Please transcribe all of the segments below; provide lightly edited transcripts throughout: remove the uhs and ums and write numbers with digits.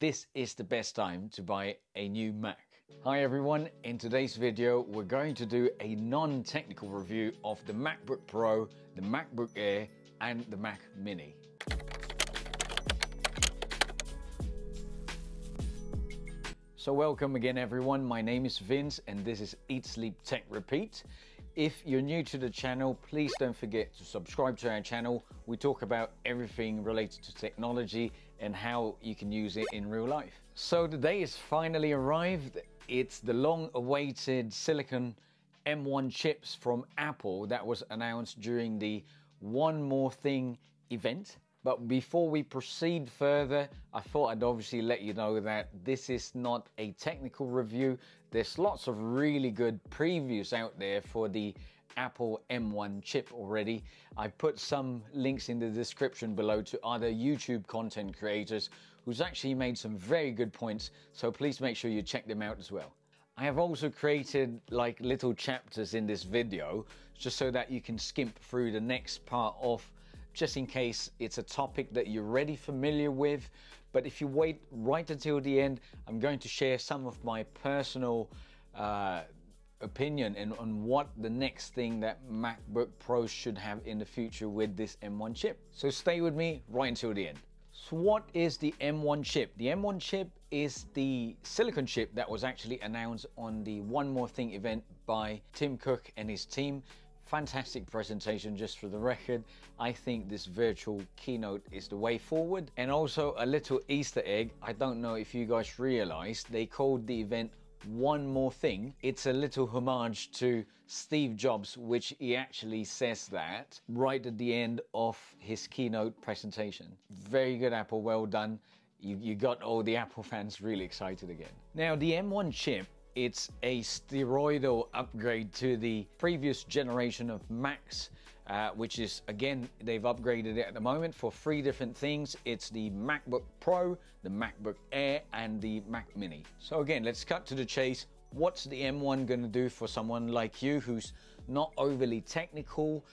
this is the best time to buy a new Mac. Hi everyone, in today's video we're going to do a non-technical review of the MacBook Pro, the MacBook Air and the Mac Mini. So welcome again everyone, my name is Vince and this is Eat Sleep Tech Repeat. If you're new to the channel, please don't forget to subscribe to our channel. We talk about everything related to technology and how you can use it in real life. So the day has finally arrived. It's the long-awaited Silicon M1 chips from Apple that was announced during the One More Thing event. But before we proceed further, I thought I'd obviously let you know that this is not a technical review. There's lots of really good previews out there for the Apple M1 chip already. I put some links in the description below to other YouTube content creators who's actually made some very good points, so please make sure you check them out as well. I have also created like little chapters in this video just so that you can skimp through the next part of, just in case it's a topic that you're already familiar with. But if you wait right until the end, I'm going to share some of my personal opinion on what the next thing that MacBook Pro should have in the future with this M1 chip. So stay with me right until the end. So what is the M1 chip? The M1 chip is the silicon chip that was actually announced on the One More Thing event by Tim Cook and his team. Fantastic presentation, just for the record. I think this virtual keynote is the way forward. And also a little Easter egg. I don't know if you guys realized they called the event One More Thing. It's a little homage to Steve Jobs, which he actually says that right at the end of his keynote presentation. Very good, Apple, well done. You got all the Apple fans really excited again. Now the M1 chip, it's a steroidal upgrade to the previous generation of Macs, which is, again, they've upgraded it at the moment for 3 different things. It's the MacBook Pro, the MacBook Air, and the Mac Mini. So again, let's cut to the chase. What's the M1 going to do for someone like you who's not overly technical?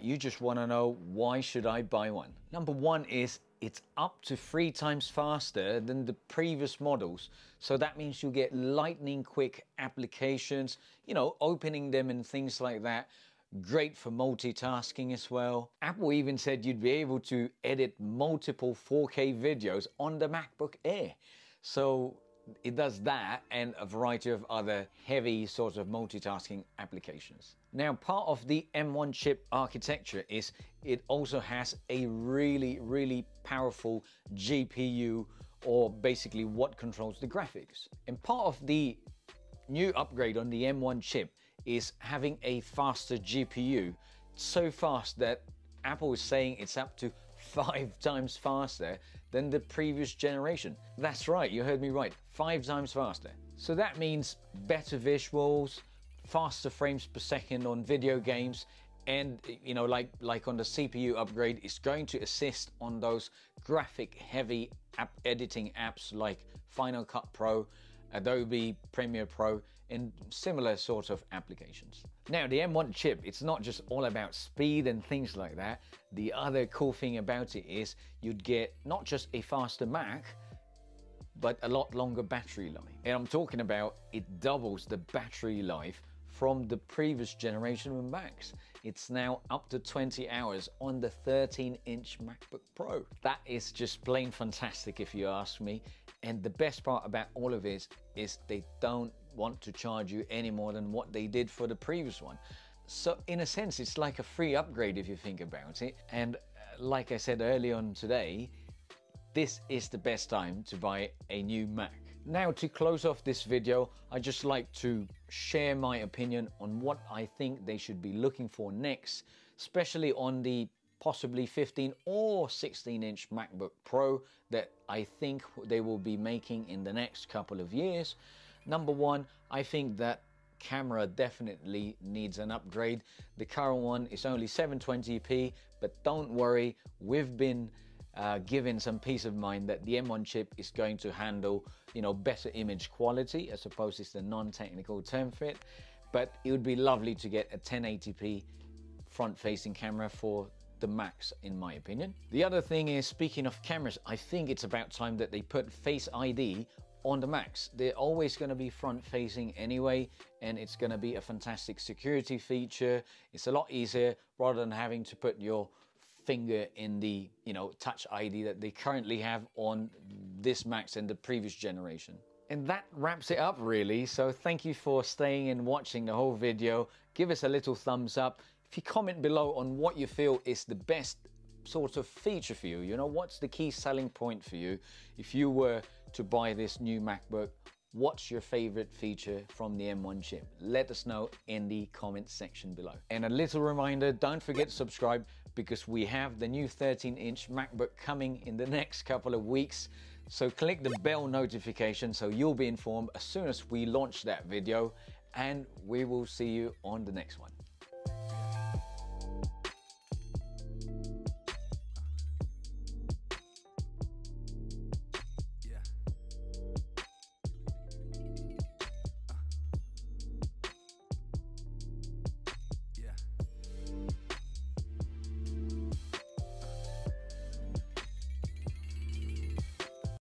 You just want to know, why should I buy one? Number one is it's up to 3 times faster than the previous models. So that means you get lightning quick applications, you know, opening them and things like that. Great for multitasking as well. Apple even said you'd be able to edit multiple 4K videos on the MacBook Air. So it does that and a variety of other heavy sort of multitasking applications. Now, part of the M1 chip architecture is it also has a really powerful GPU, or basically what controls the graphics. And part of the new upgrade on the M1 chip is having a faster GPU, so fast that Apple is saying it's up to 5 times faster than the previous generation. That's right, you heard me right, 5 times faster. So that means better visuals, faster frames per second on video games, and you know, like on the CPU upgrade, it's going to assist on those graphic heavy app editing apps like Final Cut Pro, Adobe Premiere Pro, and similar sort of applications. Now the M1 chip, it's not just all about speed and things like that. The other cool thing about it is you'd get not just a faster Mac, but a lot longer battery life. And I'm talking about, it doubles the battery life from the previous generation of Macs. It's now up to 20 hours on the 13-inch MacBook Pro. That is just plain fantastic if you ask me. And the best part about all of this is they don't want to charge you any more than what they did for the previous one. So in a sense, it's like a free upgrade if you think about it. And like I said earlier on today, this is the best time to buy a new Mac. Now, to close off this video, I'd just like to share my opinion on what I think they should be looking for next, especially on the possibly 15 or 16-inch MacBook Pro that I think they will be making in the next couple of years. Number one, I think that camera definitely needs an upgrade. The current one is only 720p, but don't worry, we've been given some peace of mind that the M1 chip is going to handle, you know, better image quality. I suppose it's the non-technical term for it, but it would be lovely to get a 1080p front-facing camera for the Macs, in my opinion. The other thing is, speaking of cameras, I think it's about time that they put Face ID on the Macs. They're always going to be front facing anyway, and it's going to be a fantastic security feature. It's a lot easier rather than having to put your finger in the, Touch ID that they currently have on this Macs and the previous generation. And that wraps it up really. So thank you for staying and watching the whole video. Give us a little thumbs up. If you comment below on what you feel is the best sort of feature for you, what's the key selling point for you if you were to buy this new MacBook, what's your favorite feature from the M1 chip? Let us know in the comments section below. And a little reminder, don't forget to subscribe because we have the new 13-inch MacBook coming in the next couple of weeks. So click the bell notification so you'll be informed as soon as we launch that video, and we will see you on the next one.